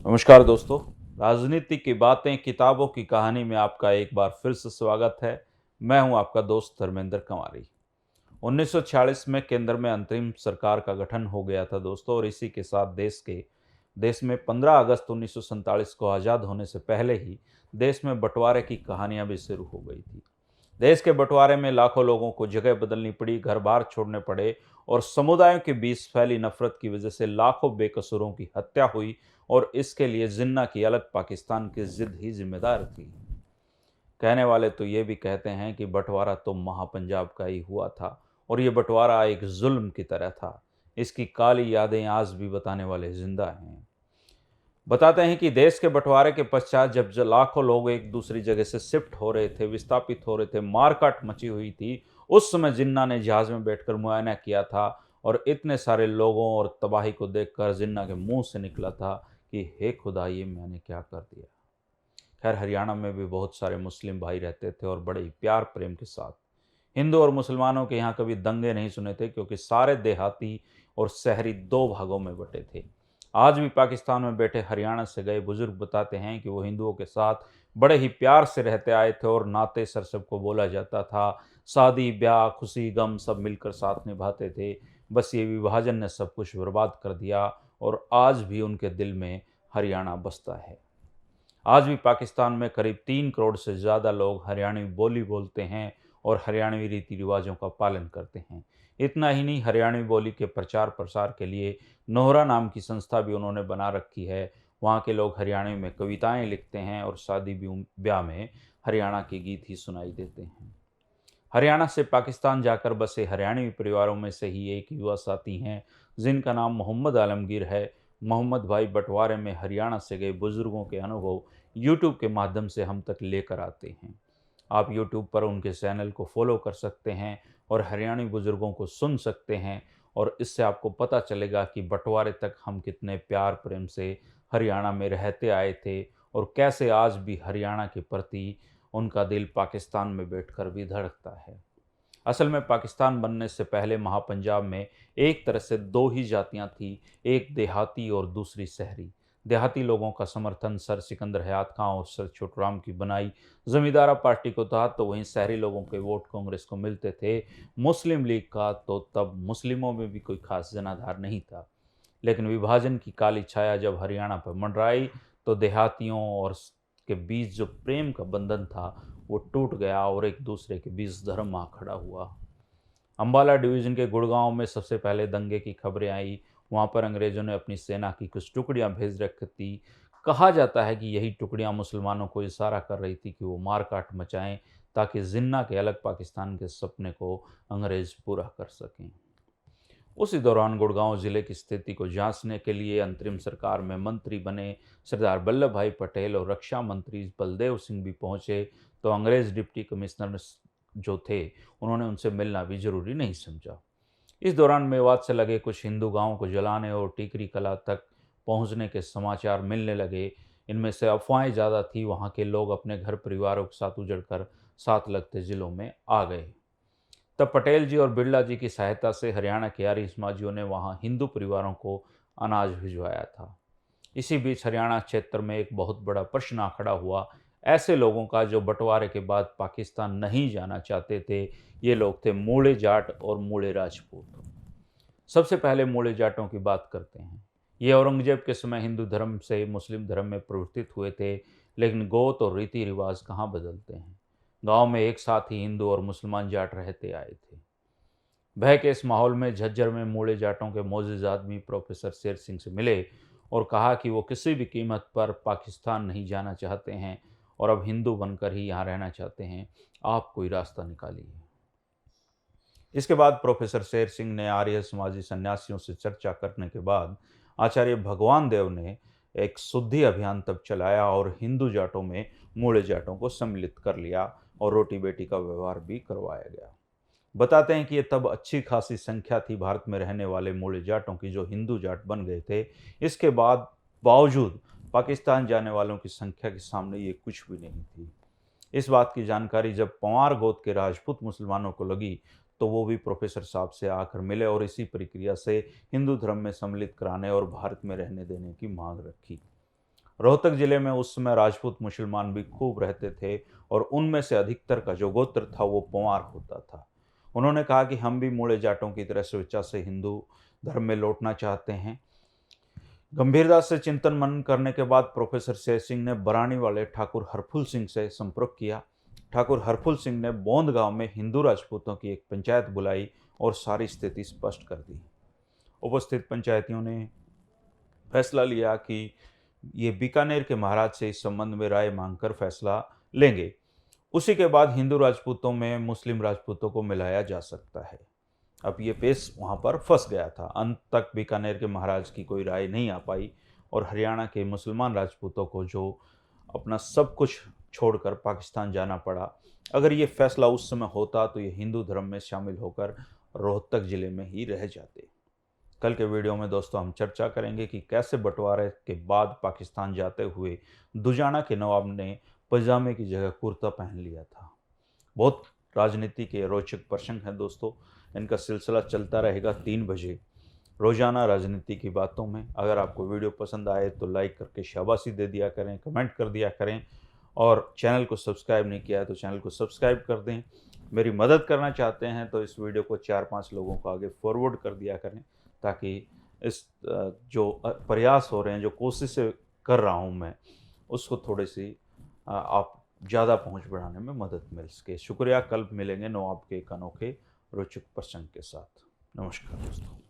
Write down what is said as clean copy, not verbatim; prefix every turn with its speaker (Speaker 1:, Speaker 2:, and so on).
Speaker 1: नमस्कार दोस्तों, राजनीति की बातें किताबों की कहानी में आपका एक बार फिर से स्वागत है। मैं हूं आपका दोस्त धर्मेंद्र कंवारी। 1946 में केंद्र में अंतरिम सरकार का गठन हो गया था दोस्तों, और इसी के साथ देश में 15 अगस्त 1947 को आज़ाद होने से पहले ही देश में बंटवारे की कहानियां भी शुरू हो गई थी। देश के बंटवारे में लाखों लोगों को जगह बदलनी पड़ी, घर बार छोड़ने पड़े, और समुदायों के बीच फैली नफरत की वजह से लाखों बेकसूरों की हत्या हुई। और इसके लिए जिन्ना की अलग पाकिस्तान की जिद ही जिम्मेदार थी। कहने वाले तो ये भी कहते हैं कि बंटवारा तो महापंजाब का ही हुआ था, और ये बंटवारा एक जुल्म की तरह था। इसकी काली यादें आज भी बताने वाले जिंदा हैं। बताते हैं कि देश के बंटवारे के पश्चात जब लाखों लोग एक दूसरी जगह से शिफ्ट हो रहे थे, विस्थापित हो रहे थे, मारकाट मची हुई थी, उस समय जिन्ना ने जहाज में बैठकर मुआयना किया था। और इतने सारे लोगों और तबाही को देखकर जिन्ना के मुंह से निकला था कि हे खुदा, ये मैंने क्या कर दिया। खैर, हरियाणा में भी बहुत सारे मुस्लिम भाई रहते थे, और बड़े ही प्यार प्रेम के साथ। हिंदू और मुसलमानों के यहाँ कभी दंगे नहीं सुने थे, क्योंकि सारे देहाती और शहरी दो भागों में बटे थे। आज भी पाकिस्तान में बैठे हरियाणा से गए बुजुर्ग बताते हैं कि वो हिंदुओं के साथ बड़े ही प्यार से रहते आए थे, और नाते सर सबको बोला जाता था। शादी ब्याह खुशी गम सब मिलकर साथ निभाते थे। बस ये विभाजन ने सब कुछ बर्बाद कर दिया, और आज भी उनके दिल में हरियाणा बसता है। आज भी पाकिस्तान में करीब 3 करोड़ से ज़्यादा लोग हरियाणवी बोली बोलते हैं और हरियाणवी रीति रिवाजों का पालन करते हैं। इतना ही नहीं, हरियाणवी बोली के प्रचार प्रसार के लिए नोहरा नाम की संस्था भी उन्होंने बना रखी है। वहाँ के लोग हरियाणवी में कविताएं लिखते हैं, और शादी ब्याह में हरियाणा के गीत ही सुनाई देते हैं। हरियाणा से पाकिस्तान जाकर बसे हरियाणवी परिवारों में से ही एक युवा साथी हैं, जिनका नाम मोहम्मद आलमगीर है। मोहम्मद भाई बंटवारे में हरियाणा से गए बुजुर्गों के अनुभव यूट्यूब के माध्यम से हम तक लेकर आते हैं। आप यूट्यूब पर उनके चैनल को फॉलो कर सकते हैं और हरियाणवी बुजुर्गों को सुन सकते हैं, और इससे आपको पता चलेगा कि बंटवारे तक हम कितने प्यार प्रेम से हरियाणा में रहते आए थे, और कैसे आज भी हरियाणा के प्रति उनका दिल पाकिस्तान में बैठकर भी धड़कता है। असल में पाकिस्तान बनने से पहले महापंजाब में एक तरह से दो ही जातियां थी, एक देहाती और दूसरी शहरी। देहाती लोगों का समर्थन सर सिकंदर हयात खां और सर छोटूराम की बनाई जमींदारा पार्टी को था, तो वहीं शहरी लोगों के वोट कांग्रेस को मिलते थे। मुस्लिम लीग का तो तब मुस्लिमों में भी कोई खास जनाधार नहीं था। लेकिन विभाजन की काली छाया जब हरियाणा पर मंडराई, तो देहातियों और के बीच जो प्रेम का बंधन था वो टूट गया, और एक दूसरे के बीच धर्म आ खड़ा हुआ। अंबाला डिवीज़न के गुड़गांव में सबसे पहले दंगे की खबरें आई। वहां पर अंग्रेज़ों ने अपनी सेना की कुछ टुकड़ियां भेज रखी थी। कहा जाता है कि यही टुकड़ियां मुसलमानों को इशारा कर रही थी कि वो मारकाट मचाएं, ताकि जिन्ना के अलग पाकिस्तान के सपने को अंग्रेज़ पूरा कर सकें। उसी दौरान गुड़गांव जिले की स्थिति को जांचने के लिए अंतरिम सरकार में मंत्री बने सरदार वल्लभ भाई पटेल और रक्षा मंत्री बलदेव सिंह भी पहुंचे, तो अंग्रेज डिप्टी कमिश्नर जो थे उन्होंने उनसे मिलना भी जरूरी नहीं समझा। इस दौरान मेवात से लगे कुछ हिंदू गांवों को जलाने और टीकरी कला तक पहुंचने के समाचार मिलने लगे। इनमें से अफवाहें ज़्यादा थी। वहां के लोग अपने घर परिवारों के साथ उजड़कर साथ लगते जिलों में आ गए। तब पटेल जी और बिरला जी की सहायता से हरियाणा के आर्य समाजियों ने वहां हिंदू परिवारों को अनाज भिजवाया था। इसी बीच हरियाणा क्षेत्र में एक बहुत बड़ा प्रश्न आ खड़ा हुआ, ऐसे लोगों का जो बंटवारे के बाद पाकिस्तान नहीं जाना चाहते थे। ये लोग थे मूले जाट और मूले राजपूत। सबसे पहले मूले जाटों की बात करते हैं। ये औरंगजेब के समय हिंदू धर्म से मुस्लिम धर्म में परिवर्तित हुए थे, लेकिन गोत और रीति रिवाज कहाँ बदलते हैं। गांव में एक साथ ही हिंदू और मुसलमान जाट रहते आए थे। भय के इस माहौल में झज्जर में मूले जाटों के मोअज़्ज़ज़ आदमी प्रोफेसर शेर सिंह से मिले और कहा कि वो किसी भी कीमत पर पाकिस्तान नहीं जाना चाहते हैं, और अब हिंदू बनकर ही यहाँ रहना चाहते हैं। आप कोई रास्ता निकालिए। इसके बाद प्रोफेसर शेर सिंह ने आर्य समाजी सन्यासियों से चर्चा करने के बाद आचार्य भगवान देव ने एक शुद्धि अभियान तब चलाया, और हिंदू जाटों में मूले जाटों को सम्मिलित कर लिया, और रोटी बेटी का व्यवहार भी करवाया गया। बताते हैं कि ये तब अच्छी खासी संख्या थी भारत में रहने वाले मूले जाटों की, जो हिंदू जाट बन गए थे। इसके बाद बावजूद पाकिस्तान जाने वालों की संख्या के सामने ये कुछ भी नहीं थी। इस बात की जानकारी जब पंवार गोत्र के राजपूत मुसलमानों को लगी तो वो भी प्रोफेसर साहब से आकर मिले और इसी प्रक्रिया से हिंदू धर्म में सम्मिलित कराने और भारत में रहने देने की मांग रखी। रोहतक जिले में उस समय राजपूत मुसलमान भी खूब रहते थे और उनमें से अधिकतर का जो गोत्र था वो पंवार होता था। उन्होंने कहा कि हम भी मूले जाटों की तरह स्वेच्छा से हिंदू धर्म में लौटना चाहते हैं। गंभीरता से चिंतन मनन करने के बाद प्रोफेसर शेर सिंह ने बरानी वाले ठाकुर हरफुल सिंह से संपर्क किया। ठाकुर हरफुल सिंह ने बोंद गांव में हिंदू राजपूतों की एक पंचायत बुलाई और सारी स्थिति स्पष्ट कर दी। उपस्थित पंचायतियों ने फैसला लिया कि ये बीकानेर के महाराज से इस संबंध में राय मांगकर फैसला लेंगे। उसी के बाद हिंदू राजपूतों में मुस्लिम राजपूतों को मिलाया जा सकता है। अब ये पेश वहाँ पर फंस गया था। अंत तक बीकानेर के महाराज की कोई राय नहीं आ पाई और हरियाणा के मुसलमान राजपूतों को जो अपना सब कुछ छोड़कर पाकिस्तान जाना पड़ा। अगर ये फैसला उस समय होता तो ये हिंदू धर्म में शामिल होकर रोहतक जिले में ही रह जाते। कल के वीडियो में दोस्तों हम चर्चा करेंगे कि कैसे बंटवारे के बाद पाकिस्तान जाते हुए दुजाना के नवाब ने पजामे की जगह कुर्ता पहन लिया था। बहुत राजनीति के रोचक प्रसंग हैं दोस्तों। इनका सिलसिला चलता रहेगा 3 बजे रोजाना राजनीति की बातों में। अगर आपको वीडियो पसंद आए तो लाइक करके शाबाशी दे दिया करें, कमेंट कर दिया करें और चैनल को सब्सक्राइब नहीं किया है तो चैनल को सब्सक्राइब कर दें। मेरी मदद करना चाहते हैं तो इस वीडियो को 4-5 लोगों को आगे फॉरवर्ड कर दिया करें ताकि इस जो प्रयास हो रहे हैं, जो कोशिशें कर रहा हूँ मैं, उसको थोड़ी सी आप ज़्यादा पहुँच बढ़ाने में मदद मिल सके। शुक्रिया। कल मिलेंगे नवाब के एक अनोखे रोचक प्रसंग के साथ। नमस्कार दोस्तों।